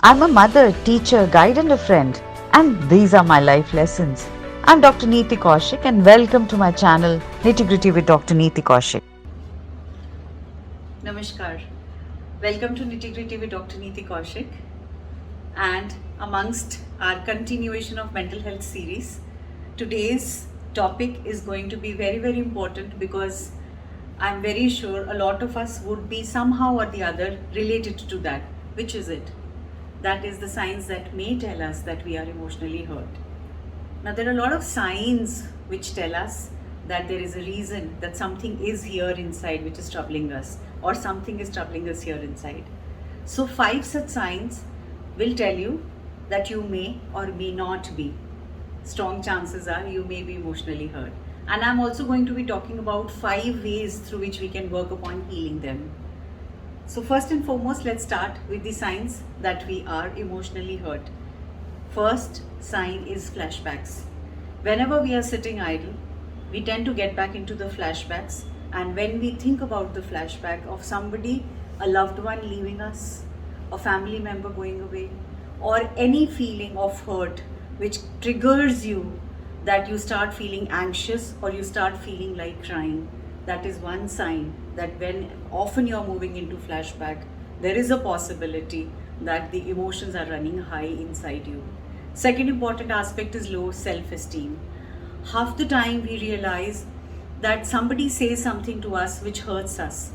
I'm a mother, teacher, guide and a friend, and these are my life lessons. I'm Dr. Neetikaushik and welcome to my channel Nitty Gritty with Dr. Neetikaushik. Namaskar. Welcome to Nitty Gritty with Dr. Neetikaushik. And amongst our continuation of mental health series, today's topic is going to be very, very important because I'm very sure a lot of us would be somehow or the other related to that. Which is it? That is the signs that may tell us that we are emotionally hurt. Now, there are a lot of signs which tell us that there is a reason that something is here inside which is troubling us, or something is troubling us here inside. So 5 such signs will tell you that you may or may not be. Strong chances are you may be emotionally hurt. And I'm also going to be talking about 5 ways through which we can work upon healing them. So first and foremost, let's start with the signs that we are emotionally hurt. First sign is flashbacks. Whenever we are sitting idle, we tend to get back into the flashbacks, and when we think about the flashback of somebody, a loved one leaving us, a family member going away, or any feeling of hurt which triggers you, that you start feeling anxious or you start feeling like crying, that is one sign that when often you're moving into flashback, there is a possibility that the emotions are running high inside you. Second important aspect is low self-esteem. Half the time we realize that somebody says something to us which hurts us.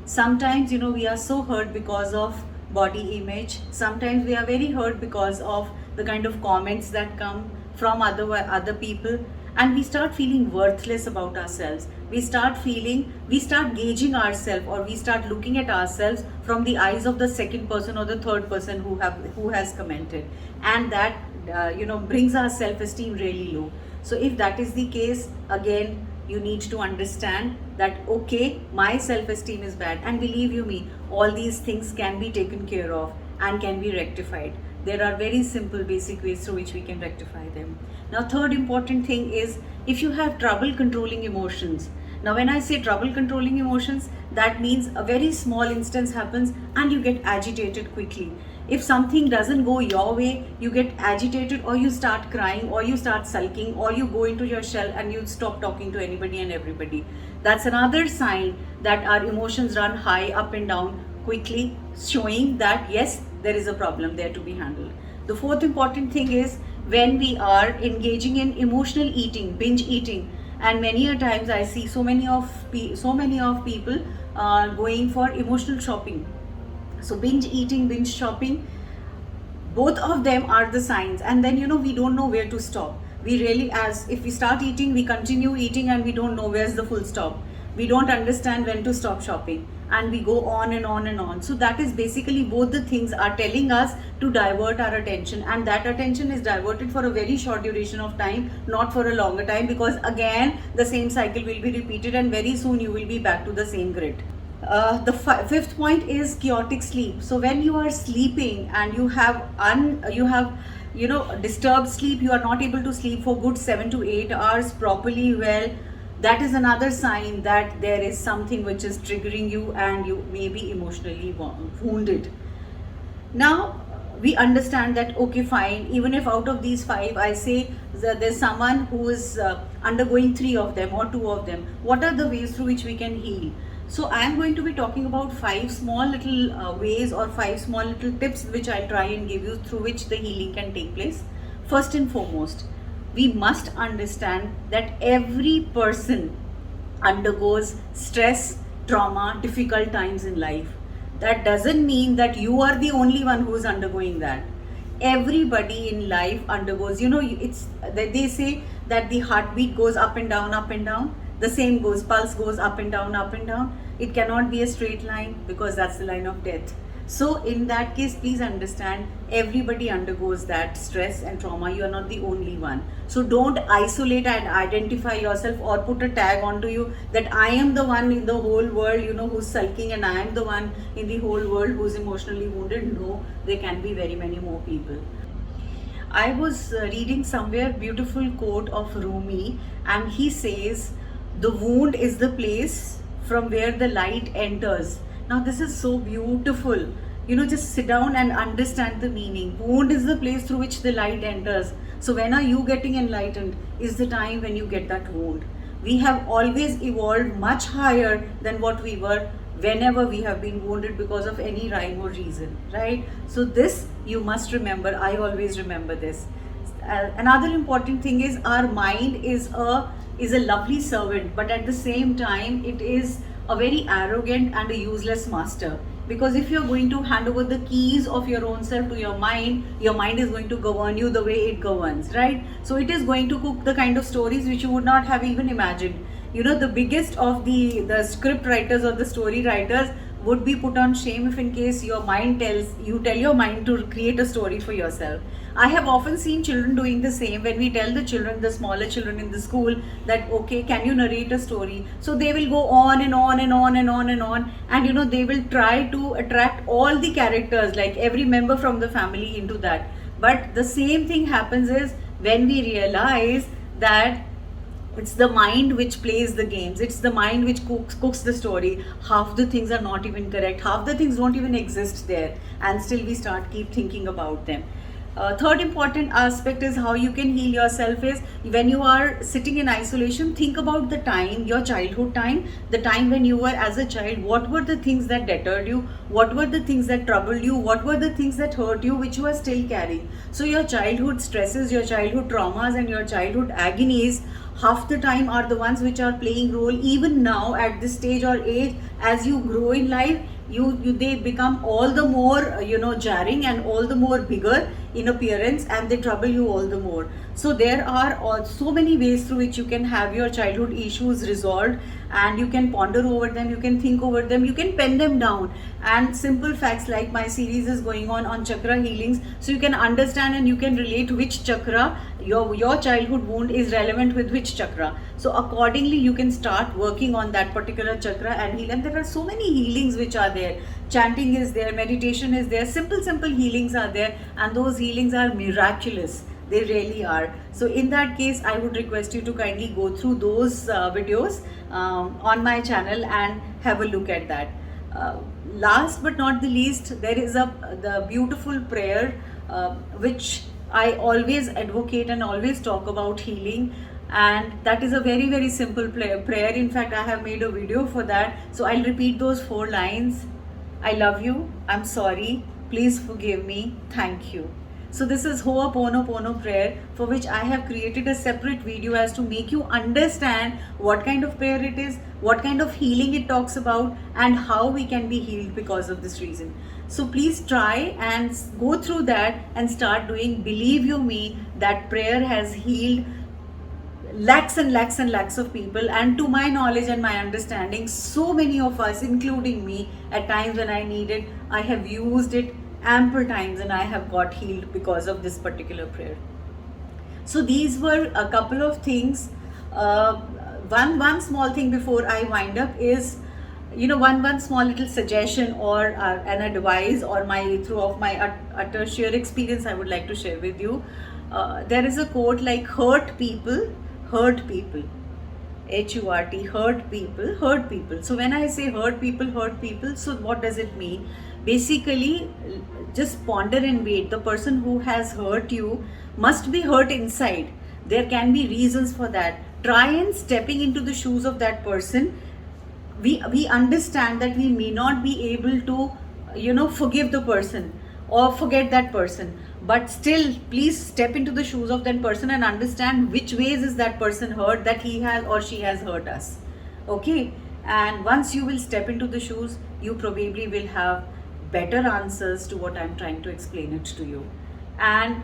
Sometimes, we are so hurt because of body image. Sometimes we are very hurt because of the kind of comments that come from other people, and we start feeling worthless about ourselves. We start gauging ourselves, or we start looking at ourselves from the eyes of the second person or the third person who has commented, and that brings our self-esteem really low. So if that is the case, again, you need to understand that, okay, my self-esteem is bad, and believe you me, all these things can be taken care of and can be rectified. There are very simple basic ways through which we can rectify them. Now, third important thing is if you have trouble controlling emotions. Now, when I say trouble controlling emotions, that means a very small instance happens and you get agitated quickly. If something doesn't go your way, you get agitated, or you start crying, or you start sulking, or you go into your shell and you stop talking to anybody and everybody. That's another sign that our emotions run high, up and down quickly, showing that yes, there is a problem there to be handled. The fourth important thing is when we are engaging in emotional eating, binge eating, and many a times I see so many of people going for emotional shopping. So binge eating, binge shopping, both of them are the signs, and then we don't know where to stop. We really, as if we start eating, we continue eating and we don't know where's the full stop. We don't understand when to stop shopping, and we go on and on and on. So that is basically, both the things are telling us to divert our attention, and that attention is diverted for a very short duration of time, not for a longer time, because again the same cycle will be repeated and very soon you will be back to the same grid. The fifth point is chaotic sleep. So when you are sleeping and you have disturbed sleep, you are not able to sleep for good 7 to 8 hours properly well, that is another sign that there is something which is triggering you and you may be emotionally wounded. Now we understand that, okay, fine, even if out of these 5 I say that there's someone who is undergoing 3 of them or 2 of them, what are the ways through which we can heal? So I am going to be talking about 5 small little ways, or 5 small little tips which I'll try and give you, through which the healing can take place. First and foremost, we must understand that every person undergoes stress, trauma, difficult times in life. That doesn't mean that you are the only one who is undergoing that. Everybody in life undergoes, they say that the heartbeat goes up and down, up and down. The same goes, pulse goes up and down, up and down. It cannot be a straight line, because that's the line of death. So in that case, please understand, everybody undergoes that stress and trauma. You are not the only one. So don't isolate and identify yourself, or put a tag onto you that I am the one in the whole world, who's sulking, and I am the one in the whole world who's emotionally wounded. No, there can be very many more people. I was reading somewhere beautiful quote of Rumi, and he says, the wound is the place from where the light enters. Now this is so beautiful. just sit down and understand the meaning. Wound is the place through which the light enters. So when are you getting enlightened is the time when you get that wound. We have always evolved much higher than what we were whenever we have been wounded because of any rhyme or reason, right? So this you must remember. I always remember this. Another important thing is our mind is a lovely servant, but at the same time it is a very arrogant and a useless master. Because if you're going to hand over the keys of your own self to your mind is going to govern you the way it governs, right? So it is going to cook the kind of stories which you would not have even imagined. The biggest of the script writers or the story writers would be put on shame if in case tell your mind to create a story for yourself. I have often seen children doing the same. When we tell the smaller children in the school that, okay, can you narrate a story? So they will go on and on and on and on and on, and they will try to attract all the characters, like every member from the family, into that. But the same thing happens is when we realize that it's the mind which plays the games, it's the mind which cooks the story. Half the things are not even correct, half the things don't even exist there, and still we keep thinking about them. Third important aspect is how you can heal yourself is when you are sitting in isolation, think about the time, your childhood time, the time when you were as a child. What were the things that deterred you? What were the things that troubled you? What were the things that hurt you, which you are still carrying? So your childhood stresses, your childhood traumas, and your childhood agonies half the time are the ones which are playing role even now at this stage or age. As you grow in life, they become all the more jarring and all the more bigger in appearance, and they trouble you all the more. So there are so many ways through which you can have your childhood issues resolved, and you can ponder over them, you can think over them, you can pen them down. And simple facts, like my series is going on chakra healings, so you can understand and you can relate which chakra your childhood wound is relevant with which chakra. So accordingly you can start working on that particular chakra and heal. And there are so many healings which are there. Chanting is there, meditation is there, simple healings are there, and those healings are miraculous. They really are. So in that case, I would request you to kindly go through those videos on my channel and have a look at that. Last but not the least, there is the beautiful prayer which I always advocate and always talk about healing, and that is a very simple prayer. In fact, I have made a video for that, so I'll repeat those 4 lines. I love you, I'm sorry, please forgive me, thank you. So this is Hoaponoapono prayer, for which I have created a separate video as to make you understand what kind of prayer it is, what kind of healing it talks about, and how we can be healed because of this reason. So please try and go through that and start doing. Believe you me, that prayer has healed lakhs and lakhs and lakhs of people, and to my knowledge and my understanding, so many of us, including me, at times when I needed, I have used it ample times and I have got healed because of this particular prayer. So these were a couple of things. One small thing before I wind up is, one small little suggestion or an advice or through of my utter sheer experience I would like to share with you. There is a quote like, hurt people, H-U-R-T, hurt people. So when I say hurt people, so what does it mean? Basically, just ponder and wait. The person who has hurt you must be hurt inside. There can be reasons for that. Try and stepping into the shoes of that person. We understand that we may not be able to, forgive the person or forget that person. But still, please step into the shoes of that person and understand which ways is that person hurt, that he has or she has hurt us. Okay? And once you will step into the shoes, you probably will have better answers to what I'm trying to explain it to you. And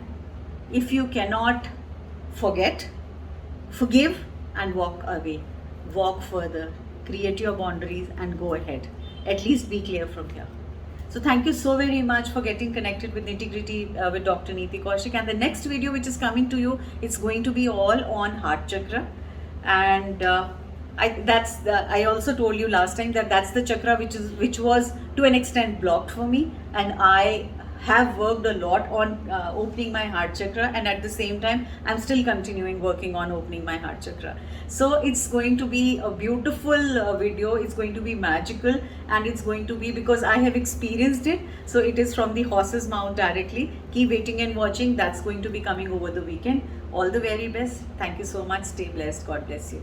if you cannot forget, forgive and walk away. Walk further. Create your boundaries and go ahead. At least be clear from here. So thank you so very much for getting connected with Nitty Gritty with Dr. Neetikaushik. And the next video which is coming to you, it's going to be all on heart chakra. And I also told you last time that that's the chakra which was to an extent blocked for me, and I have worked a lot on opening my heart chakra, and at the same time I'm still continuing working on opening my heart chakra. So it's going to be a beautiful video. It's going to be magical, and it's going to be because I have experienced it. So it is from the horse's mouth directly. Keep waiting and watching. That's going to be coming over the weekend. All the very best. Thank you so much. Stay blessed. God bless you.